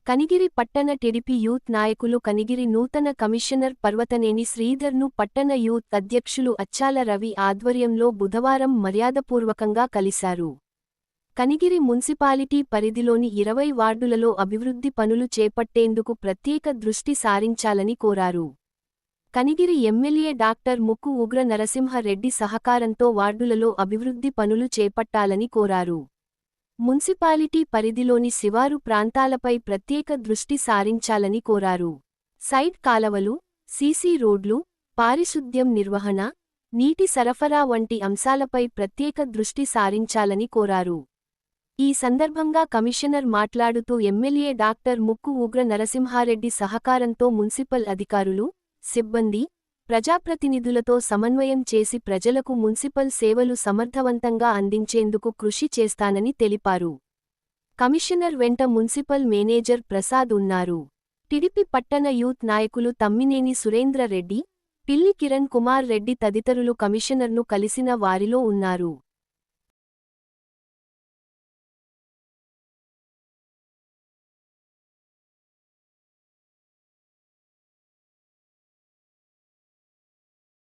కనిగిరి పట్టణ TDP youth నాయకులు కనిగిరి నూతన కమిషనర్ పర్వతనేని శ్రీధర్ను పట్టణ యూత్ అధ్యక్షులు అచ్చాల రవి ఆధ్వర్యంలో బుధవారం మర్యాదపూర్వకంగా కలిశారు. కనిగిరి మున్సిపాలిటీ పరిధిలోని 20 వార్డులలో అభివృద్ధి పనులు చేపట్టేందుకు ప్రత్యేక దృష్టి సారించాలని కోరారు. కనిగిరి ఎమ్మెల్యే డాక్టర్ ముక్కు ఉగ్ర నరసింహారెడ్డి సహకారంతో వార్డులలో అభివృద్ధి పనులు చేపట్టాలని కోరారు. మున్సిపాలిటీ పరిధిలోని శివారు ప్రాంతాలపై ప్రత్యేక దృష్టి సారించాలని కోరారు. సైడ్ కాలవలు, సీసీ రోడ్లు, పారిశుద్ధ్యం నిర్వహణ, నీటి సరఫరా వంటి అంశాలపై ప్రత్యేక దృష్టి సారించాలని కోరారు. ఈ సందర్భంగా కమిషనర్ మాట్లాడుతూ ఎమ్మెల్యే డాక్టర్ ముక్కు ఉగ్ర నరసింహారెడ్డి సహకారంతో మున్సిపల్ అధికారులు, సిబ్బంది, ప్రజాప్రతినిధులతో సమన్వయం చేసి ప్రజలకు మున్సిపల్ సేవలు సమర్థవంతంగా అందించేందుకు కృషి చేస్తానని తెలిపారు. కమిషనర్ వెంట మున్సిపల్ మేనేజర్ ప్రసాద్ ఉన్నారు. టీడీపీ పట్టణ యూత్ నాయకులు తమ్మినేని సురేంద్ర రెడ్డి, పిల్లి కిరణ్ కుమార్ రెడ్డి తదితరులు కమిషనర్ను కలిసిన వారిలో ఉన్నారు.